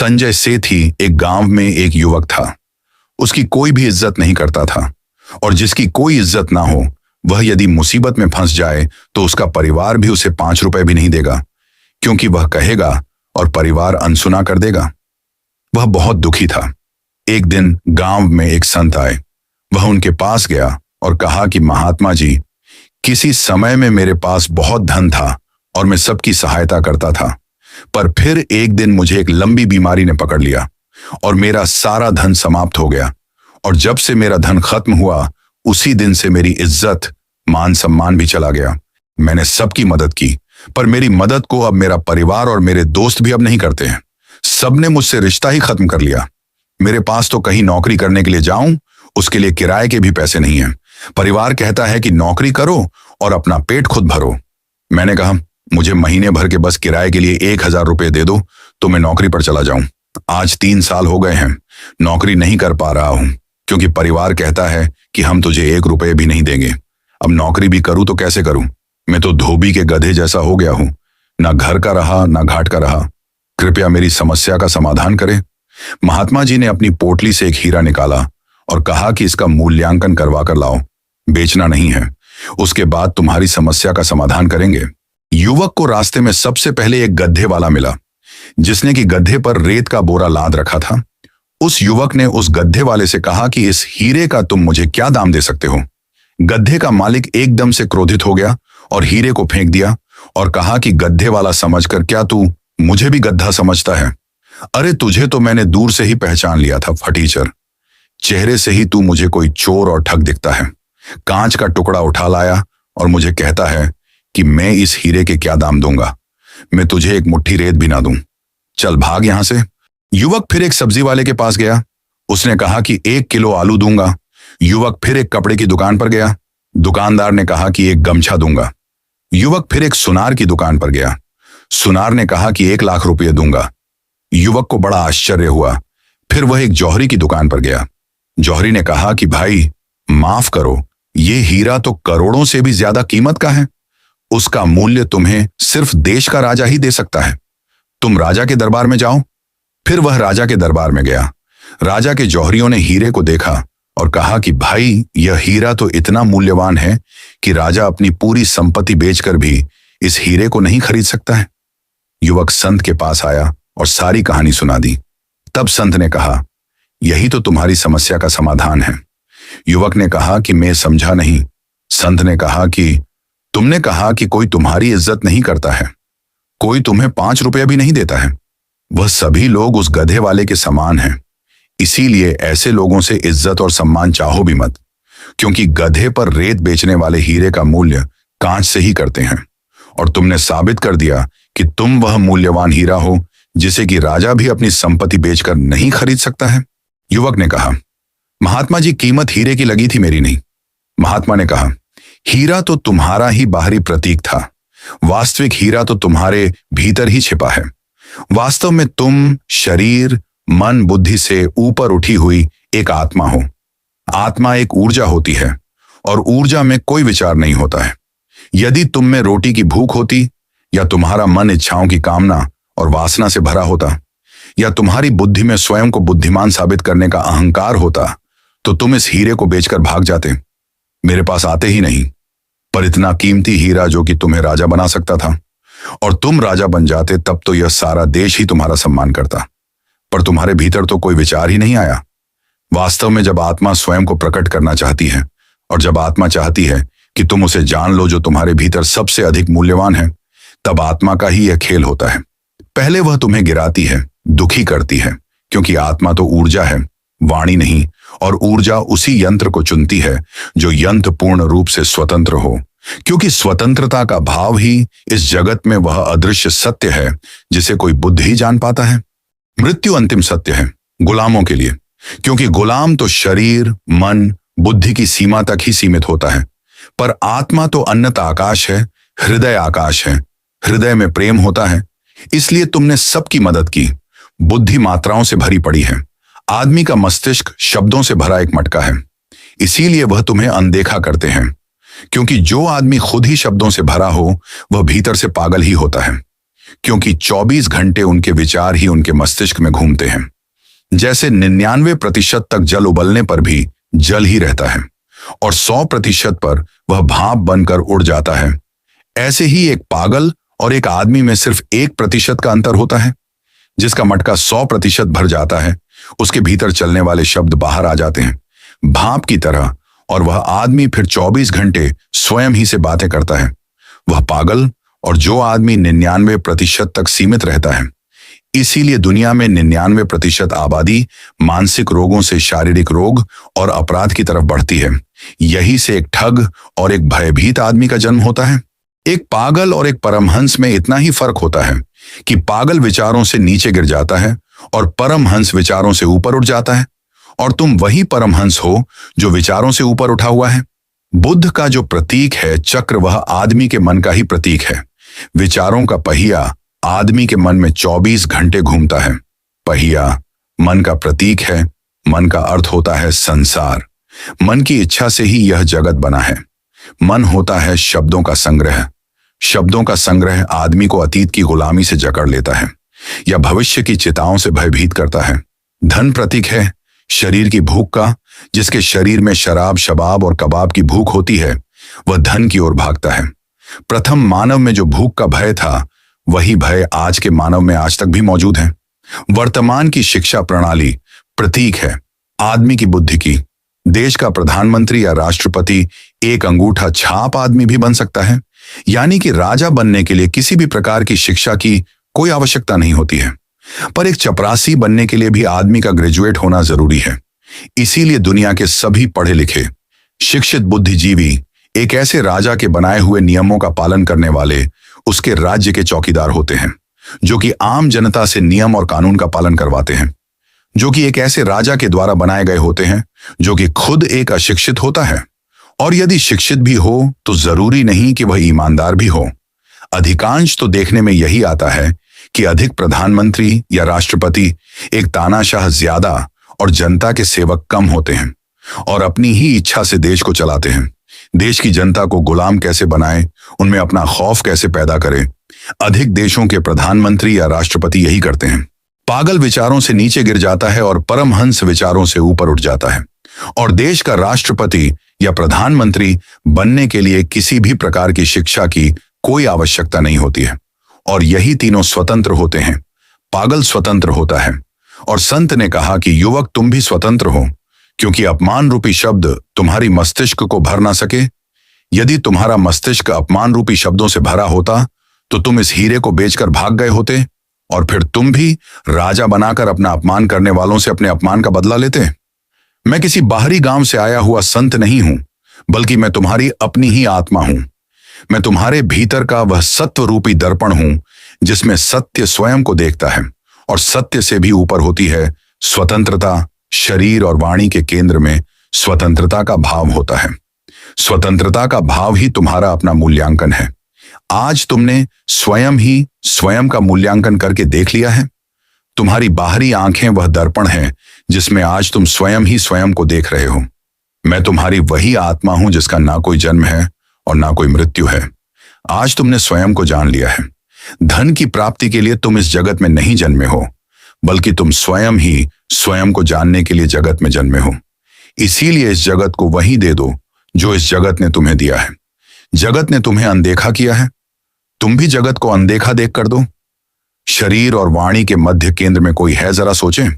संजय सेठी एक गांव में एक युवक था। उसकी कोई भी इज्जत नहीं करता था और जिसकी कोई इज्जत ना हो वह यदि मुसीबत में फंस जाए तो उसका परिवार भी उसे 5 रुपए भी नहीं देगा, क्योंकि वह कहेगा और परिवार अनसुना कर देगा। वह बहुत दुखी था। एक दिन गांव में एक संत आए। वह उनके पास गया और कहा कि महात्मा जी, किसी समय में मेरे पास बहुत धन था और मैं सबकी सहायता करता था, पर फिर एक दिन मुझे एक लंबी बीमारी ने पकड़ लिया और मेरा सारा धन समाप्त हो गया। और जब से मेरा धन खत्म हुआ उसी दिन से मेरी इज्जत मान सम्मान भी चला गया। मैंने सबकी मदद की, पर मेरी मदद को अब मेरा परिवार और मेरे दोस्त भी अब नहीं करते हैं। सबने मुझसे रिश्ता ही खत्म कर लिया। मेरे पास तो कहीं नौकरी करने के लिए जाऊं, उसके लिए किराए के भी पैसे नहीं हैं। परिवार कहता है कि नौकरी करो और अपना पेट खुद भरो। मैंने कहा, मुझे महीने भर के बस किराए के लिए 1000 रुपए दे दो तो मैं नौकरी पर चला जाऊं। आज 3 साल हो गए हैं, नौकरी नहीं कर पा रहा हूं, क्योंकि परिवार कहता है कि हम तुझे 1 रुपए भी नहीं देंगे। अब नौकरी भी करूं तो कैसे करूं? मैं तो धोबी के गधे जैसा हो गया हूं, ना घर का रहा ना घाट का रहा। कृपया मेरी समस्या का समाधान करें। महात्मा जी ने अपनी पोटली से एक हीरा निकाला और कहा कि इसका मूल्यांकन करवा कर लाओ, बेचना नहीं है। उसके बाद तुम्हारी समस्या का समाधान करेंगे। युवक को रास्ते में सबसे पहले एक गड्ढे वाला मिला, जिसने कि गड्ढे पर रेत का बोरा लाद रखा था। उस युवक ने उस गड्ढे वाले से कहा कि इस हीरे का तुम मुझे क्या दाम दे सकते हो? गड्ढे का मालिक एकदम से क्रोधित हो गया और हीरे को फेंक दिया और कहा कि गड्ढे वाला समझकर क्या तू मुझे भी गड्ढा समझता है? अरे तुझे तो मैंने दूर से ही पहचान लिया था फटीचर। चेहरे से ही तू मुझे कोई चोर और ठग दिखता है। कांच का टुकड़ा उठा लाया और मुझे कहता है कि मैं इस हीरे के क्या दाम दूंगा? मैं तुझे एक मुट्ठी रेत भी ना दूं। चल भाग यहां से। युवक फिर एक सब्जी वाले के पास गया। उसने कहा कि 1 किलो आलू दूंगा। युवक फिर एक कपड़े की दुकान पर गया। दुकानदार ने कहा कि 1 गमछा दूंगा। युवक फिर एक सुनार की दुकान पर गया। सुनार ने कहा कि 1 लाख रुपये दूंगा। युवक को बड़ा आश्चर्य हुआ। फिर वह एक जौहरी की दुकान पर गया। जौहरी ने कहा कि भाई माफ करो, ये हीरा तो करोड़ों से भी ज्यादा कीमत का है। उसका मूल्य तुम्हें सिर्फ देश का राजा ही दे सकता है। तुम राजा के दरबार में जाओ। फिर वह राजा के दरबार में गया। राजा के जौहरियों ने हीरे को देखा और कहा कि भाई यह हीरा तो इतना मूल्यवान है कि राजा अपनी पूरी संपत्ति बेचकर भी इस हीरे को नहीं खरीद सकता है। युवक संत के पास आया और सारी कहानी सुना दी। तब संत ने कहा, यही तो तुम्हारी समस्या का समाधान है। युवक ने कहा कि मैं समझा नहीं। संत ने कहा कि तुमने कहा कि कोई तुम्हारी इज्जत नहीं करता है, कोई तुम्हें 5 रुपया भी नहीं देता है। वह सभी लोग उस गधे वाले के समान हैं। इसीलिए ऐसे लोगों से इज्जत और सम्मान चाहो भी मत, क्योंकि गधे पर रेत बेचने वाले हीरे का मूल्य कांच से ही करते हैं। और तुमने साबित कर दिया कि तुम वह मूल्यवान हीरा हो जिसे कि राजा भी अपनी संपत्ति बेचकर नहीं खरीद सकता है। युवक ने कहा, महात्मा जी कीमत हीरे की लगी थी, मेरी नहीं। महात्मा ने कहा, हीरा तो तुम्हारा ही बाहरी प्रतीक था, वास्तविक हीरा तो तुम्हारे भीतर ही छिपा है। वास्तव में तुम शरीर मन बुद्धि से ऊपर उठी हुई एक आत्मा हो। आत्मा एक ऊर्जा होती है और ऊर्जा में कोई विचार नहीं होता है। यदि तुम में रोटी की भूख होती, या तुम्हारा मन इच्छाओं की कामना और वासना से भरा होता, या तुम्हारी बुद्धि में स्वयं को बुद्धिमान साबित करने का अहंकार होता, तो तुम इस हीरे को बेचकर भाग जाते, मेरे पास आते ही नहीं। पर इतना कीमती हीरा जो कि तुम्हें राजा बना सकता था, और तुम राजा बन जाते तब तो यह सारा देश ही तुम्हारा सम्मान करता। पर तुम्हारे भीतर तो कोई विचार ही नहीं आया। वास्तव में जब आत्मा स्वयं को प्रकट करना चाहती है और जब आत्मा चाहती है कि तुम उसे जान लो जो तुम्हारे भीतर सबसे अधिक मूल्यवान है, तब आत्मा का ही यह खेल होता है। पहले वह तुम्हें गिराती है, दुखी करती है, क्योंकि आत्मा तो ऊर्जा है, वाणी नहीं। और ऊर्जा उसी यंत्र को चुनती है जो यंत्र पूर्ण रूप से स्वतंत्र हो, क्योंकि स्वतंत्रता का भाव ही इस जगत में वह अदृश्य सत्य है जिसे कोई बुद्ध ही जान पाता है। मृत्यु अंतिम सत्य है गुलामों के लिए, क्योंकि गुलाम तो शरीर मन बुद्धि की सीमा तक ही सीमित होता है। पर आत्मा तो अनंत आकाश है, हृदय आकाश है। हृदय में प्रेम होता है। इसलिए तुमने सबकी मदद की। बुद्धि मात्राओं से भरी पड़ी है। आदमी का मस्तिष्क शब्दों से भरा एक मटका है, इसीलिए वह तुम्हें अनदेखा करते हैं, क्योंकि जो आदमी खुद ही शब्दों से भरा हो वह भीतर से पागल ही होता है। क्योंकि 24 घंटे उनके विचार ही उनके मस्तिष्क में घूमते हैं। जैसे 99% तक जल उबलने पर भी जल ही रहता है और 100% पर वह भाप बनकर उड़ जाता है, ऐसे ही एक पागल और एक आदमी में सिर्फ 1% का अंतर होता है। जिसका मटका 100% भर जाता है, उसके भीतर चलने वाले शब्द बाहर आ जाते हैं भाप की तरह, और वह आदमी फिर 24 घंटे स्वयं ही से बातें करता है। वह पागल और जो आदमी 99% तक सीमित रहता है। इसीलिए दुनिया में 99% आबादी मानसिक रोगों से शारीरिक रोग और अपराध की तरफ बढ़ती है। यही से एक ठग और एक भयभीत आदमी का जन्म होता है। एक पागल और एक परमहंस में इतना ही फर्क होता है कि पागल विचारों से नीचे गिर जाता है और परमहंस विचारों से ऊपर उठ जाता है, और तुम वही परमहंस हो जो विचारों से ऊपर उठा हुआ है। बुद्ध का जो प्रतीक है चक्र, वह आदमी के मन का ही प्रतीक है। विचारों का पहिया आदमी के मन में 24 घंटे घूमता है। पहिया मन का प्रतीक है। मन का अर्थ होता है संसार। मन की इच्छा से ही यह जगत बना है। मन होता है शब्दों का संग्रह। शब्दों का संग्रह आदमी को अतीत की गुलामी से जकड़ लेता है या भविष्य की चिताओं से भयभीत करता है। धन प्रतीक है शरीर की भूख का। जिसके शरीर में शराब, शबाब और कबाब की भूख होती है, वह धन की ओर भागता है। प्रथम मानव में जो भूख का भय था, वही भय आज के मानव में आज तक भी मौजूद है। वर्तमान की शिक्षा प्रणाली प्रतीक है आदमी की बुद्धि की। देश का प्रधानमंत्री या राष्ट्रपति एक अंगूठा छाप आदमी भी बन सकता है, यानी कि राजा बनने के लिए किसी भी प्रकार की शिक्षा की कोई आवश्यकता नहीं होती है। पर एक चपरासी बनने के लिए भी आदमी का ग्रेजुएट होना जरूरी है। इसीलिए दुनिया के सभी पढ़े लिखे शिक्षित बुद्धिजीवी एक ऐसे राजा के बनाए हुए नियमों का पालन करने वाले उसके राज्य के चौकीदार होते हैं, जो कि आम जनता से नियम और कानून का पालन करवाते हैं, जो कि एक ऐसे राजा के द्वारा बनाए गए होते हैं जो कि खुद एक अशिक्षित होता है। और यदि शिक्षित भी हो तो जरूरी नहीं कि वह ईमानदार भी हो। अधिकांश तो देखने में यही आता है कि अधिक प्रधानमंत्री या राष्ट्रपति एक तानाशाह ज्यादा और जनता के सेवक कम होते हैं और अपनी ही इच्छा से देश को चलाते हैं। देश की जनता को गुलाम कैसे बनाए, उनमें अपना खौफ कैसे पैदा करे, अधिक देशों के प्रधानमंत्री या राष्ट्रपति यही करते हैं। पागल विचारों से नीचे गिर जाता है और परमहंस विचारों से ऊपर उठ जाता है। और देश का राष्ट्रपति या प्रधानमंत्री बनने के लिए किसी भी प्रकार की शिक्षा की कोई आवश्यकता नहीं होती है। और यही तीनों स्वतंत्र होते हैं। पागल स्वतंत्र होता है, और संत ने कहा कि युवक तुम भी स्वतंत्र हो, क्योंकि अपमान रूपी शब्द तुम्हारी मस्तिष्क को भर ना सके। यदि तुम्हारा मस्तिष्क अपमान रूपी शब्दों से भरा होता तो तुम इस हीरे को बेचकर भाग गए होते, और फिर तुम भी राजा बनाकर अपना अपमान करने वालों से अपने अपमान का बदला लेते। मैं किसी बाहरी गांव से आया हुआ संत नहीं हूं, बल्कि मैं तुम्हारी अपनी ही आत्मा हूं। मैं तुम्हारे भीतर का वह सत्व रूपी दर्पण हूं, जिसमें सत्य स्वयं को देखता है, और सत्य से भी ऊपर होती है स्वतंत्रता। शरीर और वाणी के केंद्र में स्वतंत्रता का भाव होता है। स्वतंत्रता का भाव ही तुम्हारा अपना मूल्यांकन है। आज तुमने स्वयं ही स्वयं का मूल्यांकन करके देख लिया है। तुम्हारी बाहरी आंखें वह दर्पण है जिसमें आज तुम स्वयं ही स्वयं को देख रहे हो। मैं तुम्हारी वही आत्मा हूं जिसका ना कोई जन्म है और ना कोई मृत्यु है। आज तुमने स्वयं को जान लिया है। धन की प्राप्ति के लिए तुम इस जगत में नहीं जन्मे हो, बल्कि तुम स्वयं ही स्वयं को जानने के लिए जगत में जन्मे हो। इसीलिए इस जगत को वही दे दो जो इस जगत ने तुम्हें दिया है। जगत ने तुम्हें अनदेखा किया है, तुम भी जगत को अनदेखा देख कर दो। शरीर और वाणी के मध्य केंद्र में कोई है, जरा सोचें।